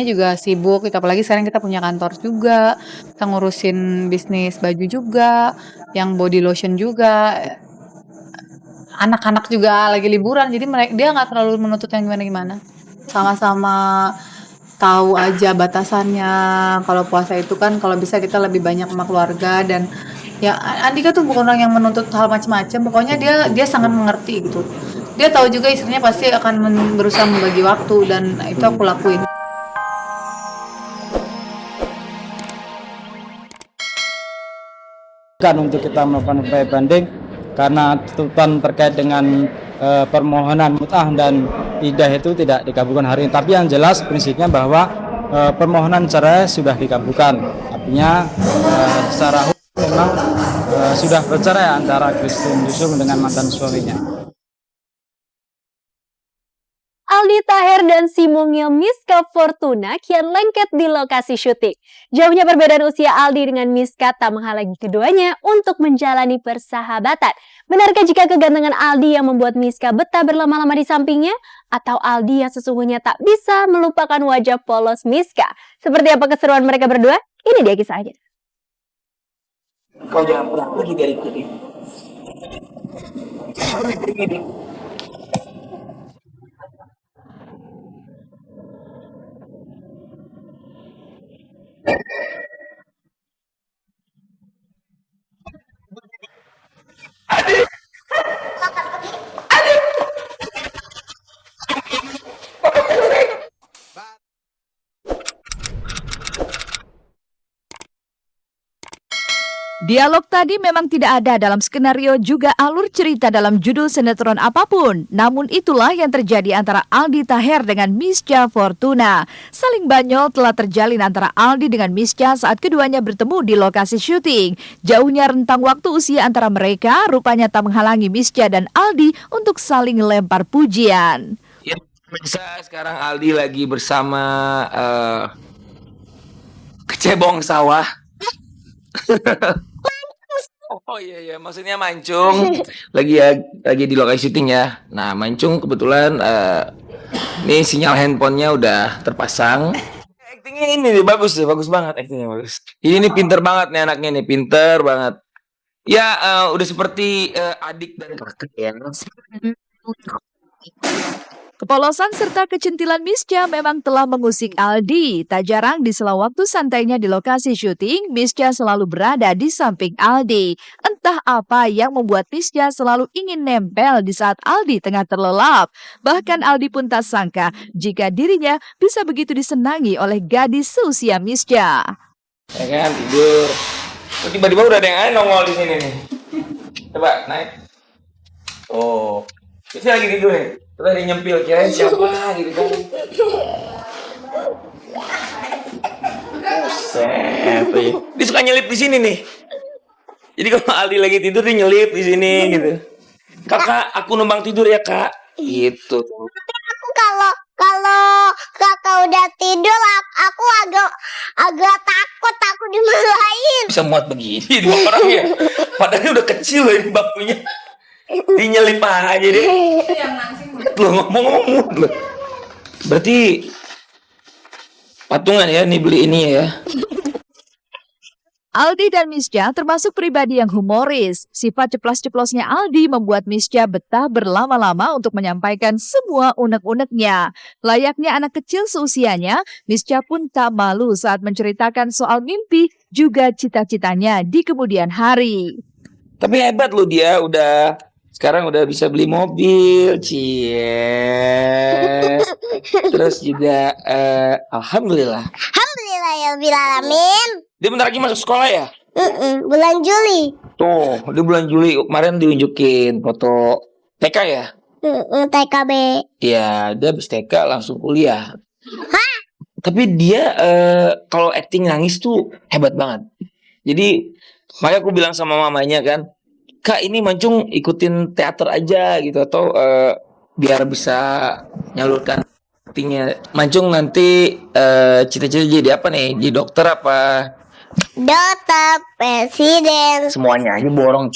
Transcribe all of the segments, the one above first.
juga sibuk gitu, apalagi sekarang kita punya kantor juga, kita ngurusin bisnis baju juga, yang body lotion juga, anak-anak juga lagi liburan, jadi dia nggak terlalu menuntut yang gimana-gimana. Sama-sama tahu aja batasannya. Kalau puasa itu kan kalau bisa kita lebih banyak sama keluarga dan ya Andika tuh bukan orang yang menuntut hal macam-macam. Pokoknya dia sangat mengerti gitu. Dia tahu juga istrinya pasti akan berusaha membagi waktu dan itu aku lakuin. Kan untuk kita melakukan upaya banding karena tuntutan terkait dengan permohonan mut'ah dan idah itu tidak dikabulkan hari ini. Tapi yang jelas prinsipnya bahwa permohonan cerai sudah dikabulkan. Artinya secara hukum memang sudah bercerai antara Christine Yusung dengan mantan suaminya. Aldi Taher dan si mungil Miska Fortuna kian lengket di lokasi syuting. Jauhnya perbedaan usia Aldi dengan Miska tak menghalangi keduanya untuk menjalani persahabatan. Benarkah jika kegantengan Aldi yang membuat Miska betah berlama-lama di sampingnya? Atau Aldi yang sesungguhnya tak bisa melupakan wajah polos Miska? Seperti apa keseruan mereka berdua? Ini dia kisahnya. Kau jangan pernah pergi dari sini. Dialog tadi memang tidak ada dalam skenario juga alur cerita dalam judul sinetron apapun. Namun itulah yang terjadi antara Aldi Taher dengan Mischa Fortuna. Saling banyol telah terjalin antara Aldi dengan Mischa saat keduanya bertemu di lokasi syuting. Jauhnya rentang waktu usia antara mereka rupanya tak menghalangi Mischa dan Aldi untuk saling lempar pujian. Ya, pemirsa, sekarang Aldi lagi bersama kecebong sawah. Oh iya, maksudnya Mancung lagi di lokasi syuting ya. Nah, Mancung kebetulan ini sinyal handphonenya udah terpasang. Actingnya ini nih bagus banget actingnya bagus. Ini pinter banget nih anaknya nih, pinter banget. Ya udah seperti adik dan kakak ya. Kepolosan serta kecentilan Mischa memang telah mengusik Aldi. Tak jarang di sela waktu santainya di lokasi syuting, Mischa selalu berada di samping Aldi. Entah apa yang membuat Mischa selalu ingin nempel di saat Aldi tengah terlelap. Bahkan Aldi pun tak sangka jika dirinya bisa begitu disenangi oleh gadis seusia Mischa. Ya kan, tidur. Terus tiba-tiba udah ada yang aneh nongol di sini nih. Coba naik. Oh, ini lagi tidur nih. Terus ada nyempil, kirain siapa gitu kan. Buset. Dia suka nyelip di sini nih. Jadi kalau Aldi lagi tidur dia nyelip di sini gitu. Kakak, aku numpang tidur ya kak. Gitu. Aku kalau kakak udah tidur, aku agak takut dimarahin. Bisa muat begini dua orang ya. Padahal udah kecil loh ini bakunya. Dinyelip aja deh. Loh ngomong-ngomong loh. Berarti patungan ya nih beli ini ya. Aldi dan Mischa termasuk pribadi yang humoris. Sifat ceplas-ceplosnya Aldi membuat Mischa betah berlama-lama untuk menyampaikan semua unek-uneknya. Layaknya anak kecil seusianya, Mischa pun tak malu saat menceritakan soal mimpi juga cita-citanya di kemudian hari. Tapi hebat loh dia sekarang udah bisa beli mobil, cie. Terus juga alhamdulillah. Alhamdulillah ya rabbil alamin. Dia bentar lagi masuk sekolah ya? Bulan Juli. Tuh, di bulan Juli kemarin diunjukin foto TK ya? TKB. Iya, dia habis TK langsung kuliah. Hah? Tapi dia kalau acting nangis tuh hebat banget. Jadi makanya aku bilang sama mamanya kan, Kak ini Mancung ikutin teater aja gitu atau biar bisa nyalurkan aktingnya. Mancung nanti cita-cita jadi apa nih? Jadi dokter apa? Dokter, presiden. Semuanya aja borong.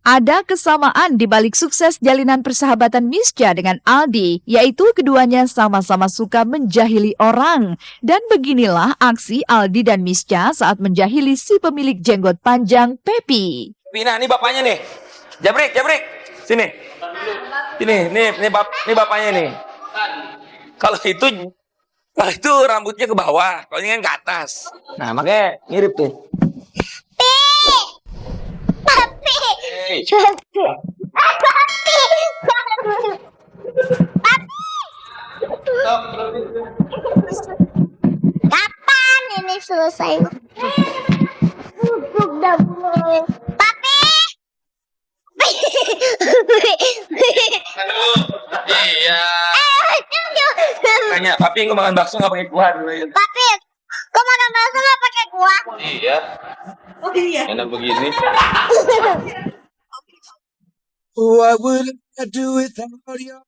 Ada kesamaan di balik sukses jalinan persahabatan Mischa dengan Aldi, yaitu keduanya sama-sama suka menjahili orang. Dan beginilah aksi Aldi dan Mischa saat menjahili si pemilik jenggot panjang, Pepi. Pina, ini bapaknya nih. Jabrik, Jabrik. Sini. Ini bapaknya nih. Kalau itu rambutnya ke bawah, kalau ini kan ke atas. Nah, makanya mirip tuh. Papi. Hey. Papi. Kapan ini selesai? Udah mulai. Papi. Iya. Tanya, papi nggak makan bakso nggak pakai kuah dulu ya? Papi, kok makan bakso nggak pakai kuah? Iya. Oh iya. Enak begini. What would I do without you?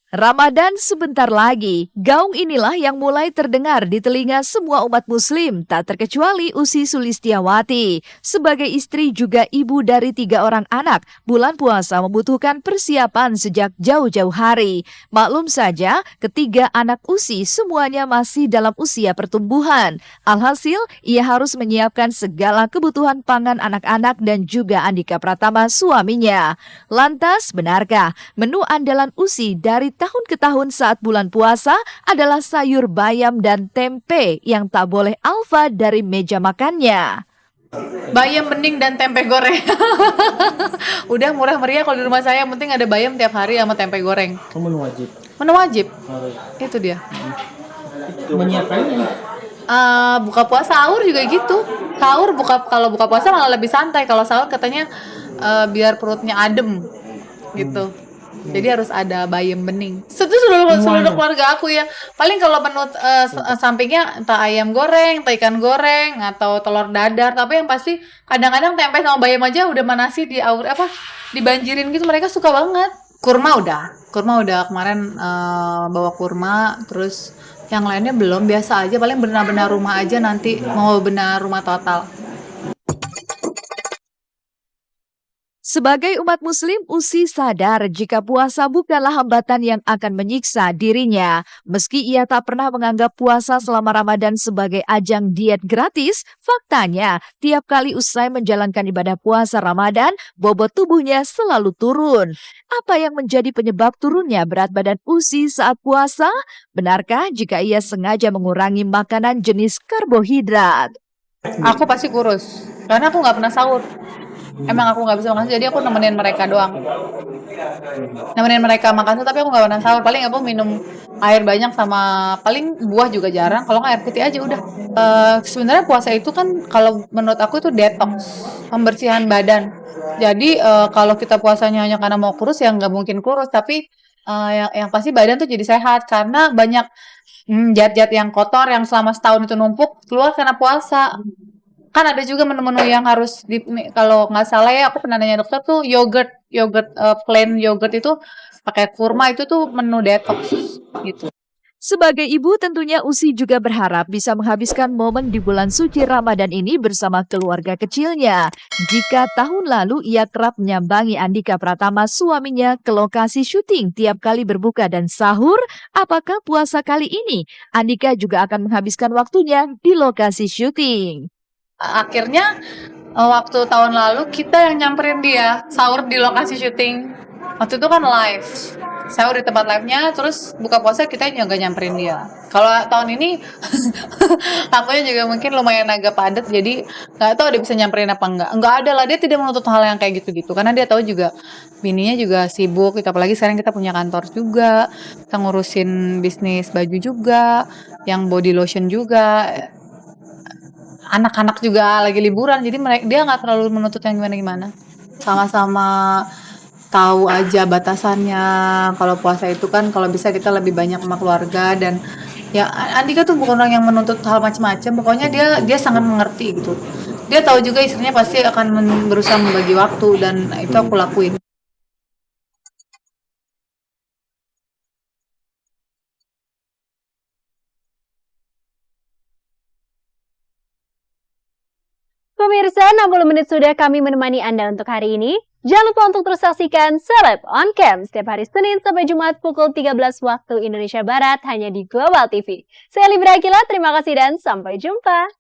Ramadan sebentar lagi, gaung inilah yang mulai terdengar di telinga semua umat muslim, tak terkecuali Usi Sulistiawati. Sebagai istri juga ibu dari 3 orang anak, bulan puasa membutuhkan persiapan sejak jauh-jauh hari. Maklum saja, ketiga anak Usi semuanya masih dalam usia pertumbuhan. Alhasil, ia harus menyiapkan segala kebutuhan pangan anak-anak dan juga Andika Pratama suaminya. Lantas, benarkah menu andalan Usi dari tahun ke tahun saat bulan puasa adalah sayur bayam dan tempe yang tak boleh alfa dari meja makannya? Bayam bening dan tempe goreng. Udah murah meriah kalau di rumah saya, yang penting ada bayam tiap hari sama tempe goreng. Menu wajib. Menu wajib. Itu dia. Menyiapkannya. Buka puasa sahur juga gitu. Sahur kalau buka puasa malah lebih santai. Kalau sahur katanya biar perutnya adem gitu. Jadi harus ada bayam bening. Itu seluruh keluarga aku ya. Paling kalau menu sampingnya entah ayam goreng, entah ikan goreng, atau telur dadar. Tapi yang pasti kadang-kadang tempe sama bayam aja udah manasi dibanjirin gitu. Mereka suka banget. Kurma udah kemarin bawa kurma. Terus yang lainnya belum, biasa aja. Paling benar-benar rumah aja, nanti mau benar rumah total. Sebagai umat muslim, Usi sadar jika puasa bukanlah hambatan yang akan menyiksa dirinya. Meski ia tak pernah menganggap puasa selama Ramadan sebagai ajang diet gratis, faktanya tiap kali usai menjalankan ibadah puasa Ramadan, bobot tubuhnya selalu turun. Apa yang menjadi penyebab turunnya berat badan Usi saat puasa? Benarkah jika ia sengaja mengurangi makanan jenis karbohidrat? Aku pasti kurus, karena aku nggak pernah sahur. Emang aku nggak bisa makan, jadi aku nemenin mereka doang. Nemenin mereka makan tuh, tapi aku nggak pernah sahur. Paling aku minum air banyak sama paling buah juga jarang. Kalau nggak air putih aja udah. Sebenarnya puasa itu kan kalau menurut aku itu detox, pembersihan badan. Jadi kalau kita puasanya hanya karena mau kurus ya nggak mungkin kurus. Tapi yang pasti badan tuh jadi sehat karena banyak zat-zat yang kotor yang selama setahun itu numpuk keluar karena puasa. Kan ada juga menu-menu yang harus kalau nggak salah ya, aku pernah nanya dokter tuh yogurt plain yogurt itu pakai kurma, itu tuh menu detox gitu. Sebagai ibu, tentunya Usi juga berharap bisa menghabiskan momen di bulan suci Ramadan ini bersama keluarga kecilnya. Jika tahun lalu ia kerap menyambangi Andika Pratama suaminya ke lokasi syuting tiap kali berbuka dan sahur, apakah puasa kali ini Andika juga akan menghabiskan waktunya di lokasi syuting? Akhirnya waktu tahun lalu kita yang nyamperin dia sahur di lokasi syuting. Waktu itu kan live, sahur di tempat live-nya, terus buka puasa kita juga nyamperin dia. Kalau tahun ini akunya juga mungkin lumayan agak padat, jadi nggak tahu dia bisa nyamperin apa enggak. Enggak ada lah, dia tidak menuntut hal yang kayak gitu-gitu, karena dia tahu juga bininya juga sibuk, apalagi sekarang kita punya kantor juga, kita ngurusin bisnis baju juga, yang body lotion juga. Anak-anak juga lagi liburan, jadi dia nggak terlalu menuntut yang gimana-gimana. Sama-sama tahu aja batasannya. Kalau puasa itu kan kalau bisa kita lebih banyak sama keluarga, dan ya Andika tuh bukan orang yang menuntut hal macam-macam. Pokoknya dia sangat mengerti gitu. Dia tahu juga istrinya pasti akan berusaha membagi waktu, dan itu aku lakuin. Pemirsa, 60 menit sudah kami menemani Anda untuk hari ini. Jangan lupa untuk terus saksikan Seleb on Cam setiap hari Senin sampai Jumat pukul 13 waktu Indonesia Barat hanya di Global TV. Saya Libra Akila, terima kasih dan sampai jumpa.